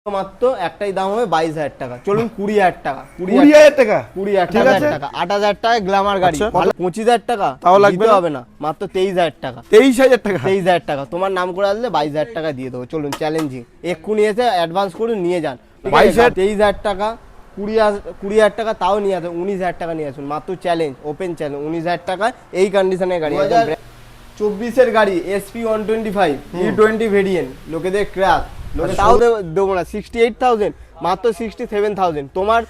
মাত্র একটাই দাম হবে 22,000 টাকা। চলুন 20,000 টাকা, 20,000 টাকা, 20,000 টাকা, 8,000 টাকা গ্ল্যামার গাড়ি, 25,000 টাকা তাও লাগবে হবে না, মাত্র 23,000 টাকা। 23,000 টাকা, 23,000 টাকা তোমার নাম করে আসলে 22,000 টাকা দিয়ে দেবো। চলুন চ্যালেঞ্জিং, এক্ষুনি এসে অ্যাডভান্স করুন, নিয়ে যান। 23,000 টাকা, 20,000 টাকা, তাও নিয়ে আসুন। 19,000 টাকা নিয়ে আসুন, মাত্র চ্যালেঞ্জ, ওপেন চ্যালেঞ্জ। 19,000 টাকা এই কন্ডিশনের গাড়ি। 2024-এর গাড়ি SP 125 E20 ভেরিয়েন্ট, লোকেদের ক্র্যাশ, লোকে তাও দেবো না। 68,000, মাত্র 67,000। তোমার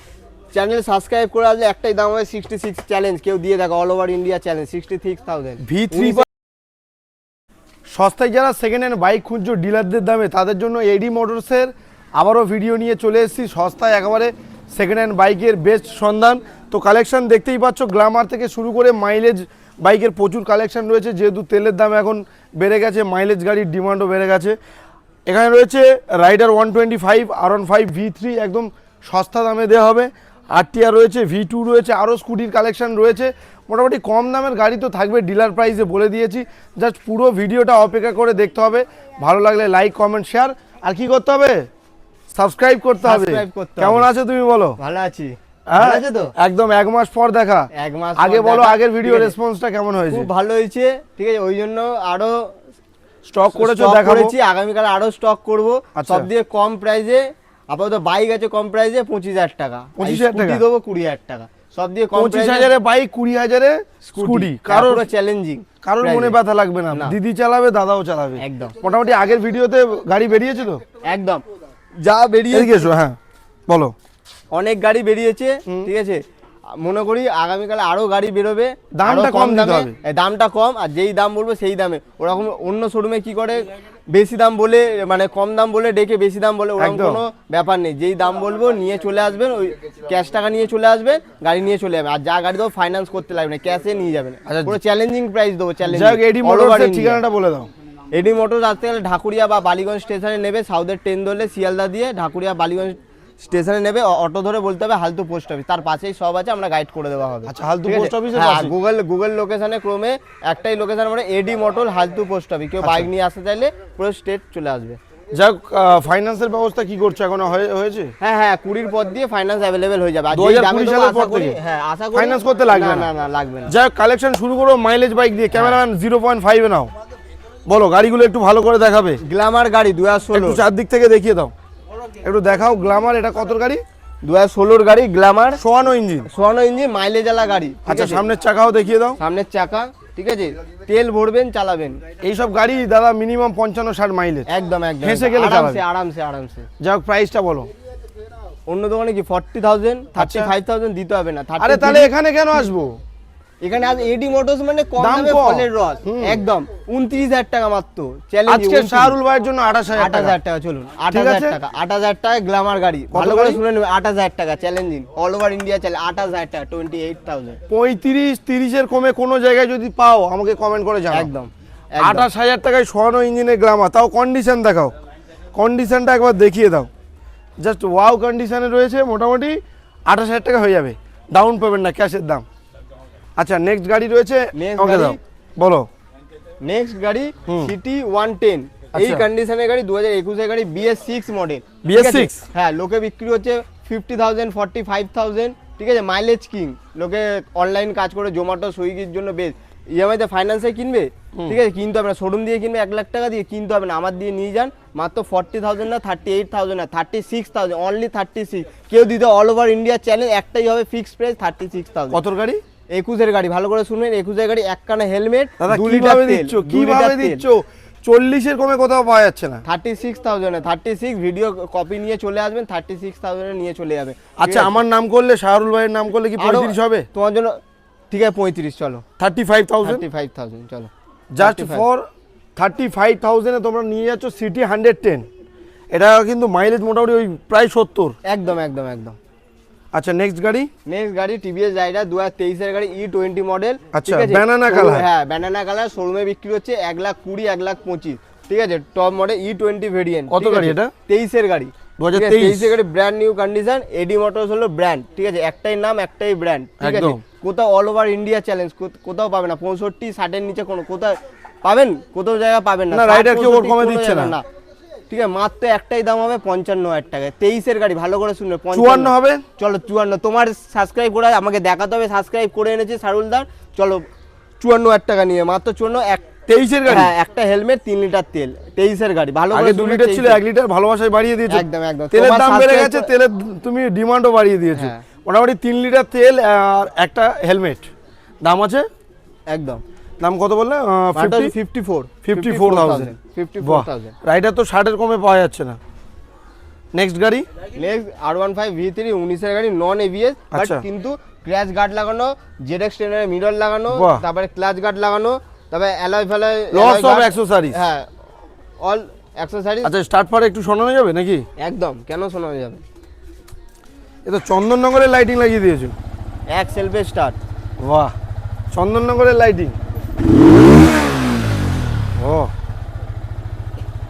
চ্যানেল সাবস্ক্রাইব করে আসলে একটাই দাম হবে 66। চ্যালেঞ্জ কেউ দিয়ে দেখো, all over India challenge, 66,000। V3 সস্তায় যারা সেকেন্ড হ্যান্ড বাইক খুঁজছো ডিলারদের দামে, তাদের জন্য এডি মোটরসের আবারও ভিডিও নিয়ে চলে এসেছি। সস্তায় একেবারে সেকেন্ড হ্যান্ড বাইকের বেস্ট সন্ধান। তো কালেকশন দেখতেই পাচ্ছ, গ্ল্যামার থেকে শুরু করে মাইলেজ বাইকের প্রচুর কালেকশন রয়েছে। যেহেতু তেলের দাম এখন বেড়ে গেছে, মাইলেজ গাড়ির ডিমান্ডও বেড়ে গেছে। এখানে রয়েছে রাইডার 125, R15 V3 একদম সস্তা দামে দেওয়া হবে। RTR রয়েছে, V2 রয়েছে, আরও স্কুটির কালেকশন রয়েছে। মোটামুটি কম দামের গাড়ি তো থাকবে, ডিলার প্রাইসে বলে দিয়েছি। জাস্ট পুরো ভিডিওটা অপেক্ষা করে দেখতে হবে। ভালো লাগলে লাইক, কমেন্ট, শেয়ার, আর কি করতে হবে? সাবস্ক্রাইব করতে হবে। কেমন আছো তুমি বলো? ভালো আছি। একদম 1 মাস পর দেখা। 1 মাস আগে বলো, আগের ভিডিও রেসপন্সটা কেমন হয়েছে? খুব ভালো হয়েছে, ঠিক আছে। ওই জন্য আরো স্টক করেছো, দেখাচ্ছি। আগামীকাল আরো স্টক করব। সব দিয়ে কম প্রাইসে আপাতত বাইক আছে, কম প্রাইসে 25,000 টাকা, 25,000 টাকা দেবো, 20,000 টাকা। সব দিয়ে কম 25,000 এ বাইক, 20,000 এ স্কুটি। কারোর চ্যালেঞ্জিং, কারোর মনে ব্যথা লাগবে না, দিদি চালাবে, দাদাও চালাবে একদম। মোটামুটি আগের ভিডিওতে গাড়ি বেরিয়েছে তো একদম, যা বেরিয়েছে। হ্যাঁ বলো। অনেক গাড়ি বেরিয়েছে, ঠিক আছে। মনে করি আগামীকালে আরো গাড়ি বেরোবে, দামটা কম দিতে হবে। দামটা কম, আর যেই দাম বলবো সেই দামে। ওরকম অন্য শোরুমে কি করে, বেশি দাম বলে, মানে কম দাম বলে ডেকে বেশি দাম বলে, ওরকম কোনো ব্যাপার নেই। যেই দাম বলবো নিয়ে চলে আসবেন, ওই ক্যাশ টাকা নিয়ে চলে আসবেন, গাড়ি নিয়ে চলে যাবেন। আর যা গাড়ি দেবো ফাইন্যান্স করতে লাগবে না, ক্যাশে নিয়ে যাবেন। পুরো চ্যালেঞ্জিং প্রাইস দেবো, চ্যালেঞ্জিং। এডি মোটরসের ঠিকানাটা বলে দাও। এডি মোটরস আসতে গেলে ঢাকুরিয়া বা বালিগঞ্জ স্টেশনে নেবে, সাউথের ট্রেন ধরলে শিয়ালদা দিয়ে ঢাকুরিয়া বালিগঞ্জ স্টেশনে নেবে, অটো ধরে বলতে হবে হালতু পোস্ট অফিস, তার পাশেই সব আছে, আমরা গাইড করে দেওয়া হবে। আচ্ছা, হালতু পোস্ট অফিসে গুগল লোকেশনে ক্রমে একটাই লোকেশন, মানে এডি মোটর হালতু পোস্ট অফিস। কেউ বাইক নিয়ে আসতে চাইলে পুরো স্টেট চলে আসবে। যাক, ফাইন্যান্সের ব্যবস্থা কি করছো এখনো? হয়েছে? হ্যাঁ 20 পর দিয়ে ফাইন্যান্স अवेलेबल হয়ে যাবে। আর যেই দামে তো আশা করি, হ্যাঁ আশা করি ফাইন্যান্স করতে লাগবে না, না লাগবে না। যাক, কালেকশন শুরু করো মাইলেজ বাইক দিয়ে। ক্যামেরাম্যান 0.5 এ নাও, বলো গাড়িগুলো একটু ভালো করে দেখাবে। গ্ল্যামার গাড়ি 2016, একটু চারদিক থেকে দেখিয়ে দাও, একটু দেখাও। গ্ল্যামার এটা কত গাড়ি? 2016 গাড়ি গ্ল্যামার, সোয়ানো ইঞ্জিন, মাইলেজ আলা গাড়ি। আচ্ছা, সামনের চাকাও দেখিয়ে দাও। সামনের চাকা, ঠিক আছে। তেল ভরবেন, চালাবেন। এইসব গাড়ি দাদা মিনিমাম 55-60 মাইলেজ। একদম হেসে গেলে আরামসে। যাক, প্রাইসটা বলো। অন্য দোকানে কি 40,000 35,000 দিতে হবে না। আরে তাহলে এখানে কেন আসবো? এখানে আজ এডি মোটরস মানে কম দামে ফলের রস, একদম 29,000 টাকা মাত্র। চ্যালেঞ্জ আজকে শাহরুল ভাইয়ের জন্য 28,000 টাকা। চলুন 8,000 টাকা গ্ল্যামার গাড়ি, ভালো করে শুনে নেবেন। 8,000 টাকা challenging, all over India challenge. 8,000 টাকা, 28,000। 35-30 এর কমে কোনো জায়গায় যদি পাও আমাকে কমেন্ট করে জানাও। একদম 28,000 টাকায় সোয়ানো ইঞ্জিনের গ্ল্যামার, তাও কন্ডিশন দেখাও, কন্ডিশনটা একবার দেখিয়ে দাও। জাস্ট ওয়াও কন্ডিশনে রয়েছে। মোটামুটি 28,000 টাকা হয়ে যাবে, ডাউন পেমেন্ট না, ক্যাশের দাম। আচ্ছা, নেক্সট গাড়ি রয়েছে, ওকে দাও, বলো। নেক্সট গাড়ি সিটি 110, এই কন্ডিশনের গাড়ি 2021 এর গাড়ি, BS6 মডেল। BS6, হ্যাঁ, লোকে বিক্রি হচ্ছে 50,000 45,000, ঠিক আছে। মাইলেজ কিং, লোকে অনলাইন কাজ করে জোম্যাটো সুইগির জন্য বেশ। ইএমআই তে ফাইন্যান্সে কিনবে, ঠিক আছে, কিনতে হবে না। শোরুম দিয়ে কিনবে 1 লাখ টাকা দিয়ে, কিনতে হবে না। আমার দিয়ে নিয়ে যান, মাত্র 40,000 না, 38,000 না, 36,000, অনলি 36। কেউ দিতে, অল ওভার ইন্ডিয়া চ্যালেঞ্জ একটাই হবে, ফিক্সড প্রাইস 36,000। কত গাড়ি? 21 এর গাড়ি, ভালো করে শুনবেন। 21 এর গাড়ি, এক কানে হেলমেট, 2 লিটার কিভাবে তেল। দিচ্ছ, কিভাবে দিচ্ছ? 40 এর কমে কোথাও পাওয়া যাচ্ছে না। 36,000 এ 36, ভিডিও কপি নিয়ে চলে আসবেন, 36,000 এ নিয়ে চলে যাবে। আচ্ছা, আমার নাম করলে, শাহরুল ভাইয়ের নাম করলে কি 35 হবে? তোমার জন্য ঠিক আছে 35, চলো 35,000 চলো। জাস্ট ফর 35,000 এ তোমরা নিয়ে যাচ্ছ সিটি 110। এটা কিন্তু মাইলেজ মোটামুটি ওই প্রায় 70। একদম। আচ্ছা, নেক্সট গাড়ি টিভিএস রাইডার 2023 এর গাড়ি, E20 মডেল। আচ্ছা, ব্যানানা কালার। হ্যাঁ, ব্যানানা কালার। শোরুমে বিক্রি হচ্ছে 1,20,000 1,25,000, ঠিক আছে। Top model E20 variant. কত গাড়ি এটা? 23 এর গাড়ি, 2023 এর গাড়ি, ব্র্যান্ড নিউ কন্ডিশন। এডি মোটরস হলো ব্র্যান্ড, ঠিক আছে। একটাই নাম, একটাই ব্র্যান্ড, ঠিক আছে। কোথাও অল ওভার ইন্ডিয়া চ্যালেঞ্জ কোথাও পাবে না। 65-60 এর নিচে কোথাও পাবেন, কোথাও জায়গা পাবেন না। রাইডার কি ওর কমে দিচ্ছে না। ঠিক আছে, মাত্র একটাই দাম হবে 55,000 টাকায়। 23-এর গাড়ি, ভালো করে শুনবে, 54 হবে। চলো 54, তোমার সাবস্ক্রাইব করে আমাকে দেখাতে হবে, সাবস্ক্রাইব করে এনেছে সারুলদার। চলো 54,000 টাকা নিয়ে, মাত্র 54। 23-এর গাড়ি, হ্যাঁ, একটা হেলমেট 3 লিটার তেল, 23-এর গাড়ি, ভালো করে আগে 2 লিটার ছিল, 1 লিটার ভালোবাসায় বাড়িয়ে দিয়েছে। একদম একদম, তেলের তোমার দাম বেড়ে subscribe গেছে, তেলের তুমি ডিমান্ডও বাড়িয়ে দিয়েছো। হ্যাঁ। মোটামুটি 3 লিটার তেল আর একটা হেলমেট, দাম আছে একদম। দাম কত বললে? 54,000। 54,000। রাইডার তো 60-এর কমে পাওয়া যাচ্ছে না। নেক্সট গাড়ি, নেক্সট R15 V3 19-এর গাড়ি, নন এবিএস, বাট আচ্ছা। কিন্তু ক্র্যাশ গার্ড লাগানো, ZX 10-এর মিরর লাগানো, বাহ। তারপরে ক্লাচ গার্ড লাগানো, তারপরে অ্যালয় ফেলয়, লস অফ অ্যাক্সেসরিজ। হ্যাঁ, অল অ্যাক্সেসরিজ। আচ্ছা, স্টার্ট পারে একটু শোনানো যাবে নাকি? একদম, কেন শোনা যাবে? এ তো চন্দননগরের লাইটিং লাগিয়ে দিয়েছো। এক সেলফে স্টার্ট। বাহ, চন্দননগরের লাইটিং। ও,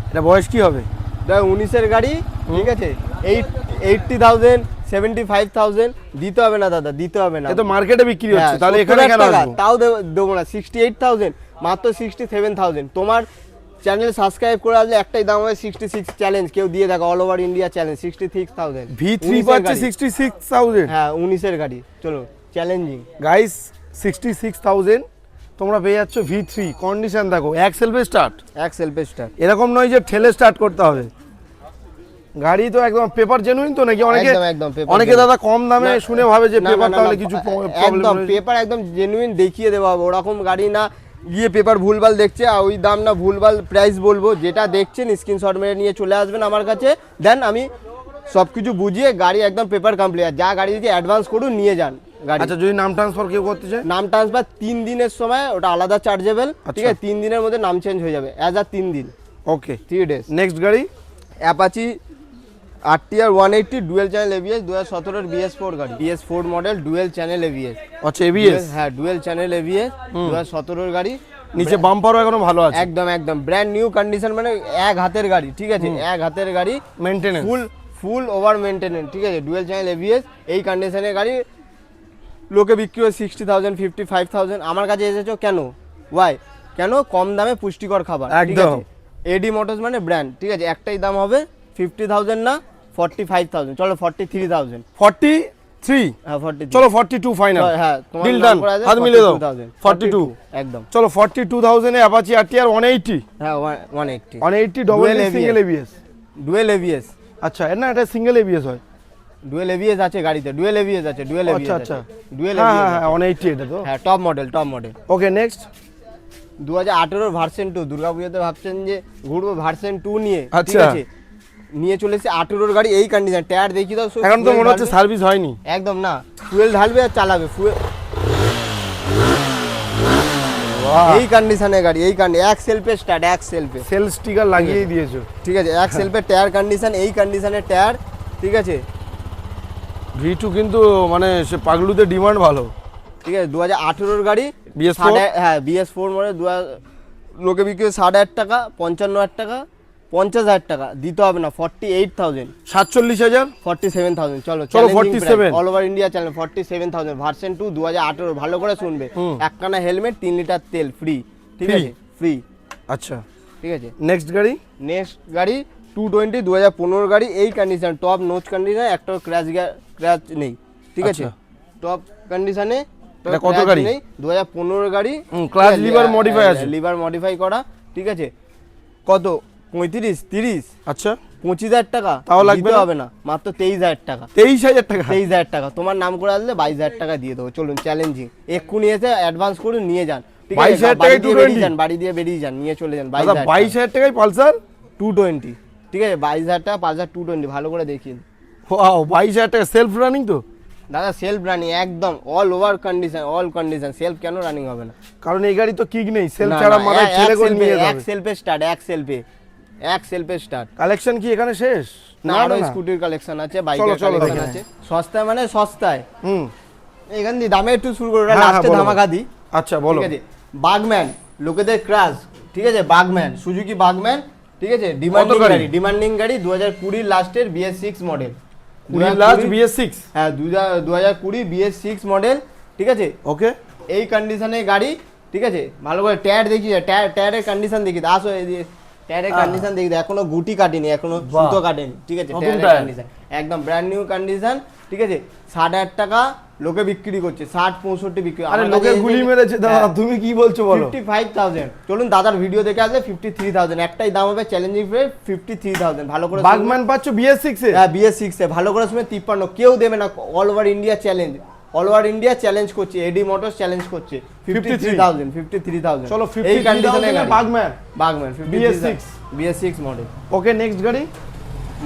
এটা বয়স কি হবে? 19-এর গাড়ি, ঠিক আছে, 80,000 75,000 দিতে হবে না দাদা, দিতে হবে না। এ তো মার্কেটে বিক্রি হচ্ছে, হ্যাঁ, তাহলে এখানে 70,000 কেন টাকা, আসবো? তাও দেবো না। 68,000, মাত্র 67,000। তোমার চ্যানেল সাবস্ক্রাইব করে আসলে একটাই দাম হবে 66 চ্যালেঞ্জ, কেউ দিয়ে দেখো, all over India challenge 66,000। V3 পাচ্ছে 66,000। হ্যাঁ, 19-এর গাড়ি, চলো চ্যালেঞ্জিং। গাইস 66,000 তোমরা পেয়ে যাচ্ছ V3। কন্ডিশন দেখো, এক সেলফে স্টার্ট, এক সেলফে স্টার্ট। এরকম নয় যে ঠেলে স্টার্ট করতে হবে। গাড়ি তো একদম পেপার জেনুইন তো নাকি? অনেকে একদম একদম paper অনেকে genuine। দাদা কম দামে শুনে ভাবে যে না, পেপার না, তাহলে না, কিছু একদম প্রবলেম। পেপার একদম জেনুইন দেখিয়ে দেওয়া হবে, ওরকম গাড়ি না গিয়ে পেপার ভুলভাল দেখছে আর ওই দাম না ভুলভাল প্রাইস বলবো। যেটা দেখছেন স্ক্রিনশট মেরে নিয়ে চলে আসবেন আমার কাছে, দেন আমি সব কিছু বুঝিয়ে গাড়ি একদম পেপার কমপ্লিট। আর যা গাড়ি দিয়েছে অ্যাডভান্স করুন, নিয়ে যান গাড়ি। আচ্ছা, যদি নাম ট্রান্সফার কেউ করতে চায়? নাম ট্রান্সফার 3 দিনের সময়, ওটা আলাদা চার্জেবল, ঠিক আচ্ছা। আছে, 3 দিনের মধ্যে নাম চেঞ্জ হয়ে যাবে, অ্যাজ আ 3 দিন, ওকে। 3 ডেজ। নেক্সট গাড়ি, Apache RTR 180 dual channel ABS 2017-এর BS4 গাড়ি, BS4 model, dual channel ABS। আচ্ছা, এবিএস। হ্যাঁ, ডুয়েল চ্যানেল ABS 2017-এর গাড়ি। নিচে বাম্পারও এখনো ভালো আছে, একদম একদম ব্র্যান্ড নিউ কন্ডিশন, মানে এক হাতের গাড়ি, ঠিক আছে, এক হাতের গাড়ি, মেইনটেনেন্স ফুল ওভার মেইনটেনেন্স, ঠিক আছে, ডুয়েল চ্যানেল ABS। এই কন্ডিশনের গাড়ি লোকে বিক্রি হয় 60,000 55,000। আমার কাছে এসেছো কেন? ওয়াই? কেন? কম দামে পুষ্টিকর খাবার, ঠিক একদম। আছে। AD মোটরস মানে ব্র্যান্ড, ঠিক আছে, একটাই দাম হবে 50,000 না 45,000, চলো 43,000। 43। হ্যাঁ, 43। চলো 42 ফাইনাল। হ্যাঁ, তোমার ডিল নাম ডান, করা আছে হাত মিলে দাও। 42,000 42 একদম। চলো 42,000 এ অ্যাপাচি RTR 180। হ্যাঁ, 180 180 double Dual single ABS. Dual ABS। আচ্ছা, এর না এটা সিঙ্গেল এবিএস হয়? ডুয়েল ABS আছে গাড়িতে, ডুয়েল ABS আছে, ডুয়েল ABS আচ্ছা, আছে, আচ্ছা। ডুয়েল হ্যাঁ ABS হ্যাঁ আছে। হ্যাঁ, 180 এটা তো। হ্যাঁ, top model, top model. Okay, next. 2018-এর version 2, দুর্গাপূজাতে ভাবছেন যে ঘুরবো ভার্সন 2 নিয়ে, ঠিক আচ্ছা। আছে, নিয়ে চলে এসেছে 18-এর গাড়ি, এই কন্ডিশন, টায়ার দেখিয়ে দাও। এখন তো fuel মনে হচ্ছে ঢালবে। সার্ভিস হয়নি। একদম না, ফুয়েল ঢালবে আর চালাবে, ফুয়েল। এই কন্ডিশনের গাড়ি, এই এক সেলফে স্টার্ট, এক সেলফে, সেল স্টিকার লাগিয়ে দিয়েছো। ঠিক আছে, এক সেলফে টায়ার কন্ডিশন, এই কন্ডিশনের টায়ার, ঠিক আছে। V2 কিন্তু মানে সে পাগলুদের ডিমান্ড ভালো। ঠিক আছে, 2018-এর গাড়ি, BS4? হ্যাঁ, BS4 মডেল, লোকে বিক্রি 60,000 টাকা, 55,000 টাকা, 50,000 টাকা দিতে হবে না, 48,000, 47,000। 47,000। চলো চলো 47। All over India channel 47,000, version 2 2018, ভালো করে শুনবে, একখানা হেলমেট 3 লিটার তেল ফ্রি, ঠিক Free? আছে, ফ্রি, আচ্ছা, ঠিক আছে। নেক্সট গাড়ি। নেক্সট গাড়ি 220 2015 গাড়ি, এই কন্ডিশন, টপ নোচ কন্ডিশন, একটা ক্র্যাচ নেই, ঠিক আছে, আচ্ছা। টপ কন্ডিশনে। এটা কত গাড়ি? 2015 গাড়ি, ক্লাচ লিভার মডিফাই আছে, লিভার মডিফাই করা, ঠিক আছে। কত? 35 30, আচ্ছা 25,000 টাকা, তাও লাগবে দিতে না? হবে না, মাত্র 23,000 টাকা, 23,000 টাকা। 23,000 টাকা। তোমার নাম করে আসলে 22,000 টাকা দিয়ে দেবো, চলুন চ্যালেঞ্জিং, এক্ষুনি এসে অ্যাডভান্স করুন, নিয়ে যান, ঠিক আছে, 22,000 বাড়ি টাকায় দিয়ে 220? বেরিয়ে যান, বাড়ি দিয়ে বেরিয়ে যান, নিয়ে চলে যান, দাদা 22,000 টাকায় পালসার 220, ঠিক আছে, 22,000 টাকা, 5,000 220, ভালো করে দেখিয়ে। ওয়াও, 22,000 টাকা সেলফ রানিং তো? দাদা সেলফ রানিং, একদম all over condition, all condition, self কেন রানিং হবে না? কারণ এই গাড়ি তো কিক নেই, সেলফ না, ছাড়া না, মাথায় ছেলে করে নিয়ে এক যাবে। সেলফে স্টার্ট, এক সেলফে স্টার্ট। কালেকশন কি এখানে শেষ? না, আরো স্কুটির কালেকশন আছে, বাইকের চলো, চলো, কালেকশন দেখে আছে, সস্তায় মানে সস্তায়। এখান দিয়ে দামে একটু শুরু করে, হ্যাঁ, লাস্টে বলো, ধামাকা দিই, আচ্ছা বলো। ঠিক আছে। বাগম্যান, লোকেদের ক্রাশ, ঠিক আছে, বাগম্যান, সুজুকি বাগম্যান, ঠিক আছে, ডিমান্ডিং গাড়ি? গাড়ি, ডিমান্ডিং গাড়ি, 2020 লাস্টের BS6 মডেল, 20 লাস্ট BS6। হ্যাঁ, 2020 BS6 মডেল, ঠিক আছে। ওকে, এই কন্ডিশনের গাড়ি, ঠিক আছে, ভালো করে টায়ার দেখিয়ে, টায়ারের কন্ডিশন দেখিয়ে, আসো টায়ারের কন্ডিশন দেখি এখনো গুটি কাটেনি, এখনো বাহ। সুতো কাটেনি, ঠিক আছে, নতুন টায়ারের টায়ার। কন্ডিশন একদম ব্র্যান্ড নিউ কন্ডিশন, ঠিক আছে। 60,000 টাকা লোকে বিক্রি করছে, 60-65 বিক্রি। আরে লোকে গুলি মেরেছে দাদা, তুমি কি বলছো বলো? 55,000। চলুন দাদার ভিডিও দেখে আসলে 53,000, একটাই দাম হবে চ্যালেঞ্জিং প্রাইস 53,000। ভালো করে বাগম্যান পাচ্ছ BS6 এ? হ্যাঁ BS6 এ ভালো করে শুনে 53, কেউ দেবে না, all over India challenge, all over India challenge করছে, এডি মোটরস চ্যালেঞ্জ করছে 53,000। চলো এই কন্ডিশনে 53,000 বাগম্যান বাগম্যান BS6 মডেল। ওকে নেক্সট গাড়ি।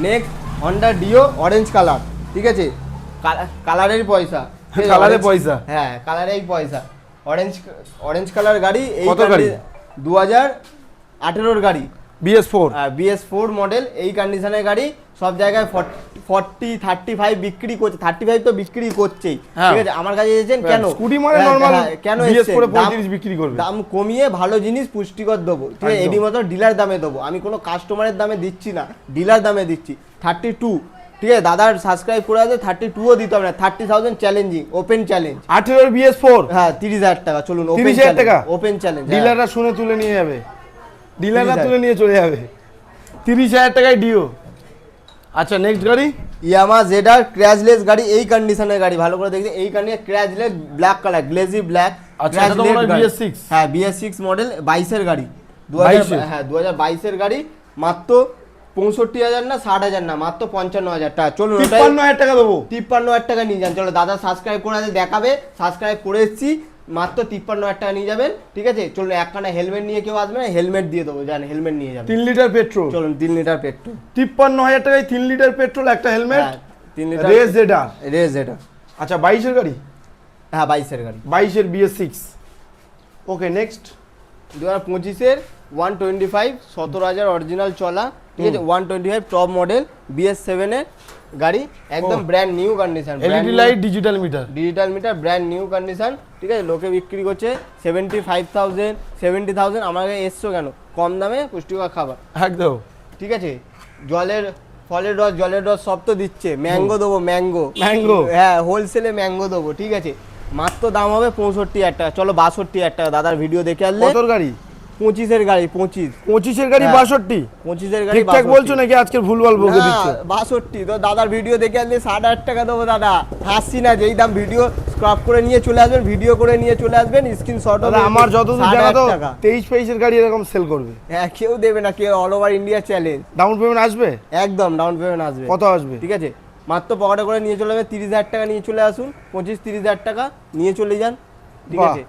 Next Honda Dio orange colour, ঠিক আছে, কালারের পয়সা, কালারে পয়সা। হ্যাঁ কালারেই পয়সা, অরেঞ্জ কালার গাড়ি। এই কত গাড়ি? 2018 গাড়ি, BS4 BS4 মডেল। এই কন্ডিশনের গাড়ি সব জায়গায় 40-35 বিক্রি করছে, 35 তো বিক্রি করছেই, হ্যাঁ। ঠিক আছে। আমার কাছে এসেছেন কেন? স্কুটি মানে হ্যাঁ, নরমাল হ্যাঁ, কেন BS4 এসেছেন? এ 35 বিক্রি করবে। দাম কমিয়ে ভালো জিনিস পুষ্টিকর দেবো, ঠিক আছে, একদম। এডি মতো ডিলার দামে দেবো, আমি কোনো কাস্টমারের দামে দিচ্ছি না, ডিলার দামে দিচ্ছি। 32, ঠিক আছে, দাদার সাবস্ক্রাইব করে আছে, 32ও দিতে হবে না, 30,000 চ্যালেঞ্জিং, ওপেন চ্যালেঞ্জ। 18 BS4 হ্যাঁ 30,000 টাকা, চলুন 30,000 টাকা ওপেন চ্যালেঞ্জ। ডিলাররা শুনে তুলে নিয়ে যাবে, ডিলাররা 30,000 তুলে নিয়ে চলে যাবে 30,000 টাকায় ডিও। আচ্ছা নেক্সট গাড়ি। ইয়ামা জেডার ক্র্যাশলেস গাড়ি, এই কন্ডিশনের গাড়ি, ভালো করে দেখতে, এই কন্ডিশনে ক্র্যাশলেস ব্ল্যাক কালার, গ্লেজি ব্ল্যাক। আচ্ছা, এটা তো মনে হয় BS6 হ্যাঁ BS6 মডেল 22 এর গাড়ি, 22 হ্যাঁ 2022 এর গাড়ি, মাত্র 65,000 না 60,000 না, মাত্র 55,000 টাকা। চলুন 53,000 টাকা দেবো। 53,000 টাকা নিয়ে যান। চলো দাদা সাবস্ক্রাইব করে আছে, দেখাবে, সাবস্ক্রাইব করে এসেছি, মাত্র 53,000 টাকা নিয়ে যাবেন, ঠিক আছে। চলুন একখানা হেলমেট নিয়ে কেউ আসবে না, হেলমেট দিয়ে দেবো, জান হেলমেট নিয়ে যাবেন। 3 লিটার পেট্রোল। চলুন 3 লিটার পেট্রোল, 53,000 টাকায় 3 লিটার পেট্রোল, একটা হেলমেট, 3 লিটার রেস জেডার। রেস এটা, আচ্ছা 22 এর গাড়ি, হ্যাঁ 22 এর গাড়ি। 22 এর BS6। Okay next. 2025 125, 17,000 অরিজিনাল চলা, ঠিক আছে, 125 টপ মডেল BS7 এর গাড়ি, একদম brand new condition, LED light, digital meter. Digital meter, brand new condition, ঠিক আছে। লোকে বিক্রি করছে 75,000 70,000। আমাকে এসছো কেন? কম দামে পুষ্টিকর খাবার, একদম ঠিক আছে। ফলের রস সব তো দিচ্ছে, ম্যাঙ্গো দেবো, ম্যাঙ্গো, হ্যাঁ হোলসেলে ম্যাঙ্গো দেবো, ঠিক আছে। মাত্র দাম হবে 65,000 টাকা। চলো 62,000 টাকা, দাদার ভিডিও দেখে আসলে। কত গাড়ি? 25 এর গাড়ি, 25 এর গাড়ি হ্যাঁ। 62। 25 এর গাড়ি ঠিকঠাক 62 বলছো নাকি আজকে ভুলভাল বকে না, দিচ্ছ? 62 তো দাদার ভিডিও দেখে আসলে 8,500 টাকা দেবো দাদা, হাসছি না, যেই দাম ভিডিও স্ক্রপ করে নিয়ে চলে আসবেন, ভিডিও করে নিয়ে চলে আসবেন, স্ক্রিনশট দাদা আমার যতদূর জানা তো 23-22 এর গাড়ি এরকম সেল করবে। হ্যাঁ কেউ দেবে না, কেউ, all over India challenge. Down payment আসবে? একদম ডাউন পেমেন্ট আসবে। কত আসবে? ঠিক আছে, মাত্র পকেটে করে নিয়ে চলে যাবে, 30,000 টাকা নিয়ে চলে আসুন, 25-30,000 টাকা নিয়ে চলে যান, ঠিক বাহ। আছে।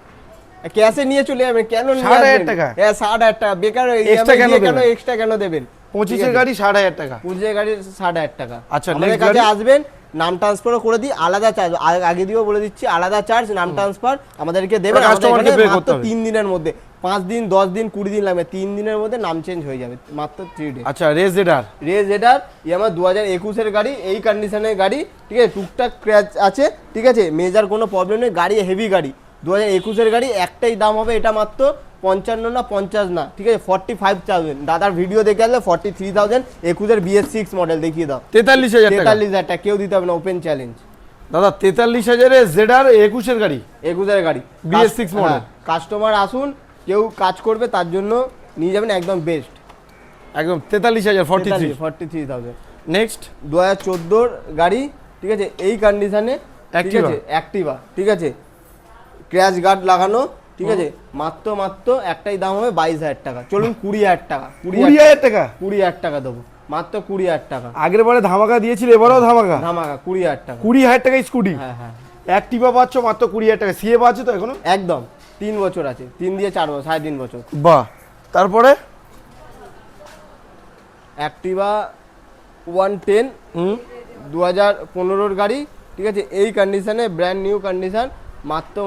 ক্যাশে নিয়ে চলে যাবেন, কেন নিয়ে 60,000 আসবেন? টাকা? হ্যাঁ 60,000 টাকা, বেকার Extra কেন দেবেন? এক্সট্রা কেন দেবেন? 25 এর গাড়ি 60,000 টাকা। 25 এর গাড়ি 60,000 টাকা। আচ্ছা, আমাদের next কাছে গাড়ি? আসবেন, নাম ট্রান্সফারও করে দিই, আলাদা চার্জ, আগে দিয়েও বলে দিচ্ছি, আলাদা চার্জ, নাম ট্রান্সফার আমাদেরকে দেবেন, ওটা আমাদের customer কে এখানে pay করতে মাত্র হবে। 3 দিনের মধ্যে, 5 দিন 10 দিন 20 দিন লাগবে, 3 দিনের মধ্যে নাম চেঞ্জ হয়ে যাবে, মাত্র 3 ডে। আচ্ছা রেস জেডার। রেজ এটার আমার 2021 এর গাড়ি, এই কন্ডিশনের গাড়ি, ঠিক আছে, টুকটাক ক্র্যাচ আছে, ঠিক আছে, মেজার কোনো প্রবলেম নেই, গাড়ি হেভি গাড়ি, 2021 এর গাড়ি, একটাই দাম হবে এটা মাত্র 55 না 50 না, ঠিক আছে, 45,000। দাদার ভিডিও দেখে আসলে 43,000, 21 এর BS6 মডেল দেখিয়ে দাও, 43,000 টাকা। 43,000 টাকা, কেউ দিতে হবে না, ওপেন চ্যালেঞ্জ। দাদা 43,000 এর জেডার 21 এর গাড়ি, 21 এর গাড়ি BS6 মডেল। কাস্টমার আসুন, কেউ কাজ করবে তার জন্য নিয়ে যাবেন, একদম বেস্ট, একদম 43,000 43। 43,000। নেক্সট 2014 গাড়ি, ঠিক আছে, এই কন্ডিশনে, ঠিক Activa। আছে, অ্যাক্টিভা, ঠিক আছে, ক্র্যাশ গার্ড লাগানো, ঠিক আছে, মাত্র একটাই দাম হবে 22,000 টাকা। চলুন 20,000 টাকা, 20,000 টাকা। 20,000 টাকা দেবো, মাত্র 20,000 টাকা, আগের বারে ধামাকা দিয়েছিল, এবারেও ধামাকা। ধামাকা 20,000 টাকা। 20,000 টাকায় স্কুটি, হ্যাঁ হ্যাঁ অ্যাক্টিভা পাচ্ছ মাত্র 20,000 টাকা। সিএ পাচ্ছ তো এখনো? একদম 3 বছর আছে, 3 দিয়ে 4 বছর, 3.5 বছর। বাহ। তারপরে অ্যাক্টিভা 110 2015 গাড়ি, ঠিক আছে, এই কন্ডিশনে, ব্র্যান্ড নিউ কন্ডিশন, মাত্র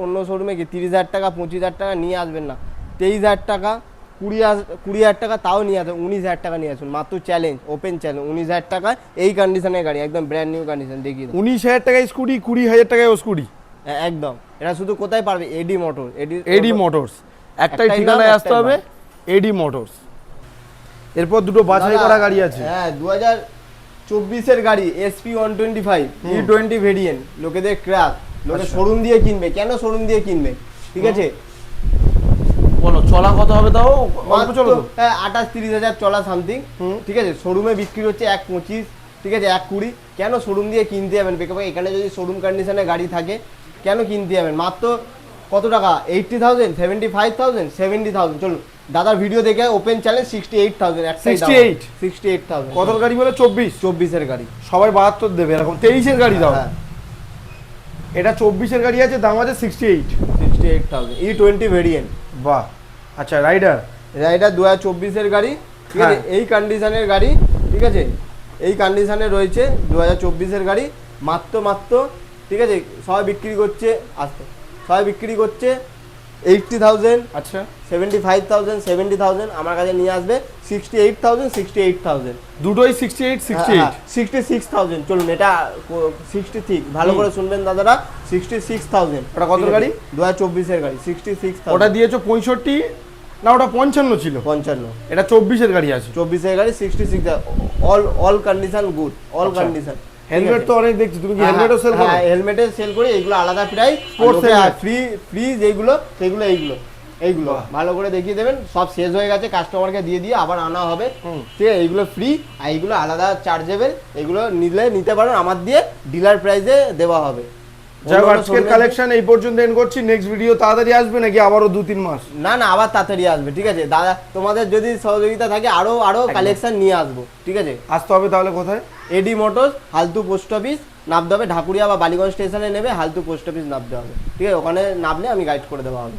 অন্য শোরুমে কি 30,000 টাকা 25,000 টাকা নিয়ে আসবেন না, 23,000 টাকা, 20,000 টাকা তাও নিয়ে আসুন, 19,000 টাকা নিয়ে আসুন, মাত্র চ্যালেঞ্জ, ওপেন চ্যালেঞ্জ, 19,000 টাকা, এই কন্ডিশনের গাড়ি, একদম ব্র্যান্ড নিউ কন্ডিশন, দেখিয়ে দাও। 19,000 টাকায় স্কুটি, 20,000 টাকায় ও স্কুটি। একদম, এটা শুধু কোথায় পারবে? এডি মোটর, এডি মোটরস, একটাই একটাই নাম, ঠিকানায় আসতে একটাই হবে, এডি মোটরস। এরপর দুটো বাছাই করা গাড়ি আছে। হ্যাঁ 2024 এর গাড়ি, SP 125 E20 ভেরিয়েন্ট, লোকেদের ক্র্যাশ, লোকে শোরুম দিয়ে কিনবে, কেন শোরুম দিয়ে কিনবে, ঠিক আছে, বলো চলা কত হবে তাও অল্প চলো তো? 28-30 চলা সামথিং, ঠিক আছে। শোরুমে বিক্রি হচ্ছে 1.25, ঠিক আছে, 1.20। কেন শোরুম দিয়ে কিনতে যাবেন বেকার? এখানে যদি শোরুম কন্ডিশনে গাড়ি থাকে কেন কিনতে যাবেন? মাত্র কত টাকা? 80,000, 75,000, 70,000। চলুন দাদার ভিডিও দেখে ওপেন চ্যালেঞ্জ 68,000। 68,000 কত গাড়ি বলে? 24-এর গাড়ি। সবাই 72 দেবে এরকম। 23-এর গাড়ি দাও। হ্যাঁ, এটা 24-এর গাড়ি আছে, দাম আছে 68,000 E20 ভেরিয়েন্ট। বাহ, আচ্ছা রাইডার। এটা 2024-এর গাড়ি, ঠিক আছে। হ্যাঁ। এই কন্ডিশনের গাড়ি, ঠিক আছে, এই কন্ডিশনে রয়েছে 2024-এর গাড়ি। মাত্র, ঠিক আছে, সবাই বিক্রি করছে, আসতে সবাই বিক্রি করছে 80,000, আচ্ছা 75,000, 70,000। আমার কাছে নিয়ে আসবে 68,000। দুটোই 66। চলুন এটা 66, ভালো করে শুনবেন দাদারা, 66,000। ওটা কত গাড়ি? 2024-এর গাড়ি, 66,000। ওটা দিয়েছো 65 না, ওটা 55 ছিল। 55। এটা 24-এর গাড়ি আছে। 24-এর গাড়ি 66। All condition good, all condition. Helmet তো অনেক দেখছি, তুমি কি হেলমেটও সেল করো? হ্যাঁ, হেলমেটে সেল করি। এইগুলো আলাদা প্রাইস, Sports helmet। ফ্রি যেগুলো সেগুলো এইগুলো ভালো করে দেখিয়ে দেবেন। সব শেষ হয়ে গেছে, কাস্টমারকে দিয়ে আবার আনা হবে, ঠিক আছে। এইগুলো ফ্রি, আর এইগুলো আলাদা চার্জেবল। এগুলো নিতে পারেন, আমার দিয়ে ডিলার প্রাইসে দেওয়া হবে। যাই হোক, আজকের কালেকশন এই পর্যন্ত এন্ড করছি। নেক্সট ভিডিও তাড়াতাড়ি আসবে নাকি আবারও 2-3 মাস? না, আবার তাড়াতাড়ি আসবে, ঠিক আছে দাদা। তোমাদের যদি সহযোগিতা থাকে আরো কালেকশন নিয়ে আসবো, ঠিক আছে। আসতে হবে তাহলে কোথায়? এডি মোটরস, হালতু পোস্ট অফিস নামতে হবে। ঢাকুরিয়া বা বালিগঞ্জ স্টেশনে নেবে, হালতু পোস্ট অফিস নামতে হবে, ঠিক আছে। ওখানে নামলে আমি গাইড করে দেওয়া হবে।